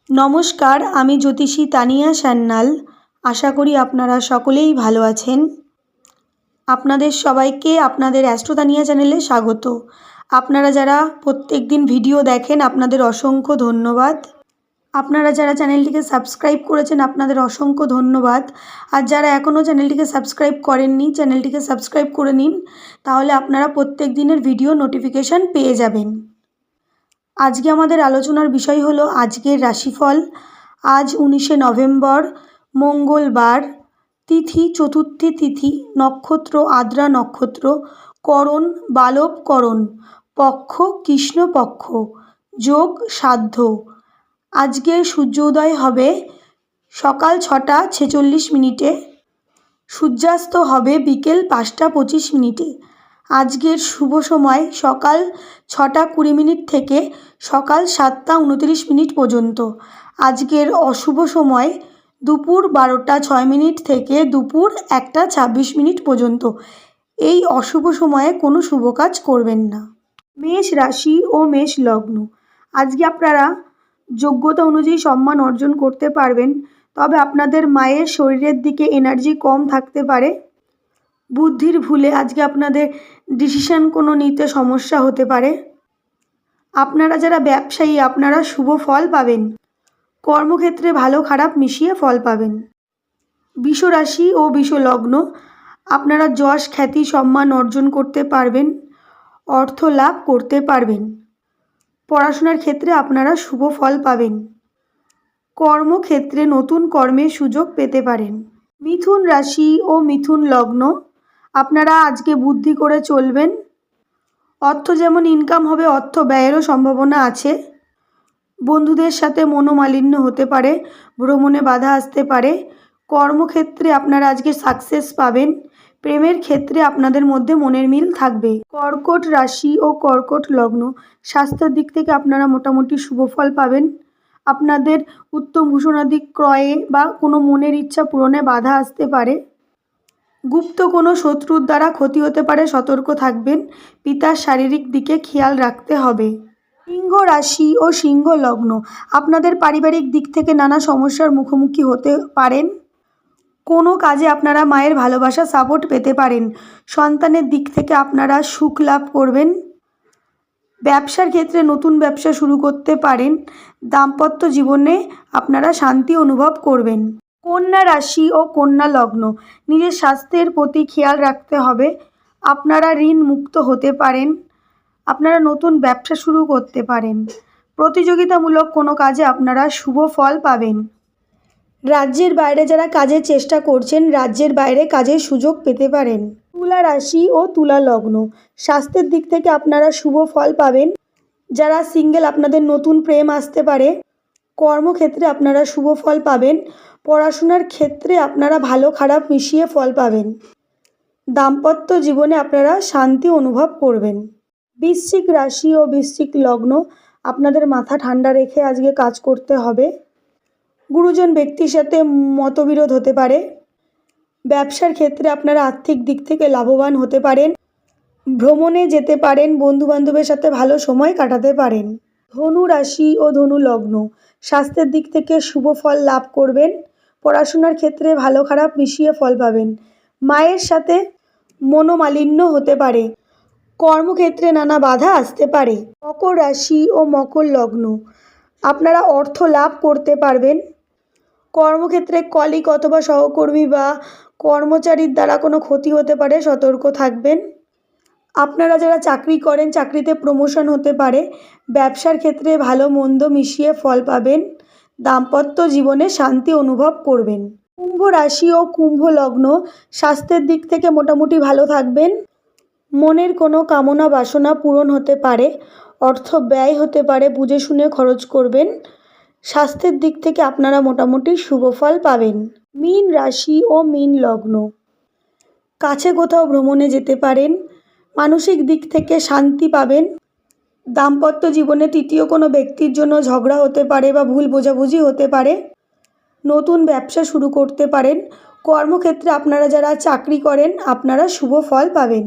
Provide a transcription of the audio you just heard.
নমস্কার, আমি জ্যোতিষী তানিয়া সান্যাল। আশা করি আপনারা সকলেই ভালো আছেন। আপনাদের সবাইকে আপনাদের অ্যাস্ট্রো তানিয়া চ্যানেলে স্বাগত। আপনারা যারা প্রত্যেক দিন ভিডিও দেখেন আপনাদের অসংখ্য ধন্যবাদ। আপনারা যারা চ্যানেলটিকে সাবস্ক্রাইব করেছেন আপনাদের অসংখ্য ধন্যবাদ। আর যারা এখনও চ্যানেলটিকে সাবস্ক্রাইব করেননি চ্যানেলটিকে সাবস্ক্রাইব করে নিন, তাহলে আপনারা প্রত্যেক দিনের ভিডিও নোটিফিকেশান পেয়ে যাবেন। আজকে আমাদের আলোচনার বিষয় হলো আজকের রাশিফল। আজ 19শে নভেম্বর, মঙ্গলবার, তিথি চতুর্থী তিথি, নক্ষত্র আদ্রা নক্ষত্র, করণ বালবকরণ, পক্ষ কৃষ্ণপক্ষ, যোগ সাধ্য। আজকের সূর্যোদয় হবে সকাল 6টা 46 মিনিটে, সূর্যাস্ত হবে বিকেল 5টা 25 মিনিটে। আজকের শুভ সময় সকাল 6টা 20 মিনিট থেকে সকাল 7টা 29 মিনিট পর্যন্ত। আজকের অশুভ সময় দুপুর 12টা 6 মিনিট থেকে দুপুর 1টা 26 মিনিট পর্যন্ত। এই অশুভ সময়ে কোনো শুভ কাজ করবেন না। মেষ রাশি ও মেষ লগ্ন, আজকে আপনারা যোগ্যতা অনুযায়ী সম্মান অর্জন করতে পারবেন, তবে আপনাদের মায়ের শরীরের দিকে এনার্জি কম থাকতে পারে। বুদ্ধির ভুলে আজকে আপনাদের ডিসিশন কোনো নিতে সমস্যা হতে পারে। আপনারা যারা ব্যবসায়ী আপনারা শুভ ফল পাবেন। কর্মক্ষেত্রে ভালো খারাপ মিশিয়ে ফল পাবেন। বৃষ রাশি ও বৃষ লগ্ন, আপনারা যশ খ্যাতি সম্মান অর্জন করতে পারবেন, অর্থ লাভ করতে পারবেন। পড়াশোনার ক্ষেত্রে আপনারা শুভ ফল পাবেন। কর্মক্ষেত্রে নতুন কর্মের সুযোগ পেতে পারেন। মিথুন রাশি ও মিথুন লগ্ন, আপনারা আজকে বুদ্ধি করে চলবেন। অর্থ যেমন ইনকাম হবে, অর্থ ব্যয়েরও সম্ভাবনা আছে। বন্ধুদের সাথে মনোমালিন্য হতে পারে, ভ্রমণে বাধা আসতে পারে। কর্মক্ষেত্রে আপনারা আজকে সাকসেস পাবেন। প্রেমের ক্ষেত্রে আপনাদের মধ্যে মনের মিল থাকবে। কর্কট রাশি ও কর্কট লগ্ন, স্বাস্থ্যের দিক থেকে আপনারা মোটামুটি শুভ ফল পাবেন। আপনাদের উত্তম ভূষণাদি ক্রয়ে বা কোনো মনের ইচ্ছা পূরণে বাধা আসতে পারে। গুপ্ত কোনো শত্রুর দ্বারা ক্ষতি হতে পারে, সতর্ক থাকবেন। পিতার শারীরিক দিকে খেয়াল রাখতে হবে। সিংহ রাশি ও সিংহ লগ্ন, আপনাদের পারিবারিক দিক থেকে নানা সমস্যার মুখোমুখি হতে পারেন। কোনো কাজে আপনারা মায়ের ভালোবাসা সাপোর্ট পেতে পারেন। সন্তানের দিক থেকে আপনারা সুখ লাভ করবেন। ব্যবসার ক্ষেত্রে নতুন ব্যবসা শুরু করতে পারেন। দাম্পত্য জীবনে আপনারা শান্তি অনুভব করবেন। কন্যা রাশি ও কন্যা লগ্ন, নিজের স্বাস্থ্যের প্রতি খেয়াল রাখতে হবে। আপনারা ঋণ মুক্ত হতে পারেন। আপনারা নতুন ব্যবসা শুরু করতে পারেন। প্রতিযোগিতামূলক কোনো কাজে আপনারা শুভ ফল পাবেন। রাজ্যের বাইরে যারা কাজের চেষ্টা করছেন রাজ্যের বাইরে কাজের সুযোগ পেতে পারেন। তুলা রাশি ও তুলা লগ্ন, স্বাস্থ্যের দিক থেকে আপনারা শুভ ফল পাবেন। যারা সিঙ্গেল আপনাদের নতুন প্রেম আসতে পারে। কর্মক্ষেত্রে আপনারা শুভ ফল পাবেন। পড়াশোনার ক্ষেত্রে আপনারা ভালো খারাপ মিশিয়ে ফল পাবেন। দাম্পত্য জীবনে আপনারা শান্তি অনুভব করবেন। বৃশ্চিক রাশি ও বৃশ্চিক লগ্ন, আপনাদের মাথা ঠান্ডা রেখে আজকে কাজ করতে হবে। গুরুজন ব্যক্তির সাথে মতবিরোধ হতে পারে। ব্যবসার ক্ষেত্রে আপনারা আর্থিক দিক থেকে লাভবান হতে পারেন। ভ্রমণে যেতে পারেন, বন্ধুবান্ধবের সাথে ভালো সময় কাটাতে পারেন। ধনু রাশি ও ধনু লগ্ন, স্বাস্থ্যের দিক থেকে শুভ ফল লাভ করবেন। পড়াশোনার ক্ষেত্রে ভালো খারাপ মিশিয়ে ফল পাবেন। মায়ের সাথে মনোমালিন্য হতে পারে। কর্মক্ষেত্রে নানা বাধা আসতে পারে। মকর রাশি ও মকর লগ্ন, আপনারা অর্থ লাভ করতে পারবেন। কর্মক্ষেত্রে কলিগ অথবা সহকর্মী বা কর্মচারীর দ্বারা কোনো ক্ষতি হতে পারে, সতর্ক থাকবেন। আপনারা যারা চাকরি করেন চাকরিতে প্রমোশন হতে পারে। ব্যবসার ক্ষেত্রে ভালো মন্দ মিশিয়ে ফল পাবেন। দাম্পত্য জীবনে শান্তি অনুভব করবেন। কুম্ভ রাশি ও কুম্ভ লগ্ন, স্বাস্থ্যের দিক থেকে মোটামুটি ভালো থাকবেন। মনের কোনো কামনা বাসনা পূরণ হতে পারে। অর্থ ব্যয় হতে পারে, বুঝে শুনে খরচ করবেন। স্বাস্থ্যের দিক থেকে আপনারা মোটামুটি শুভ ফল পাবেন। মীন রাশি ও মীন লগ্ন, কাছে কোথাও ভ্রমণে যেতে পারেন। মানসিক দিক থেকে শান্তি পাবেন। দাম্পত্য জীবনে তৃতীয় কোনো ব্যক্তির জন্য ঝগড়া হতে পারে বা ভুল বোঝাবুঝি হতে পারে। নতুন ব্যবসা শুরু করতে পারেন। কর্মক্ষেত্রে আপনারা যারা চাকরি করেন আপনারা শুভ ফল পাবেন।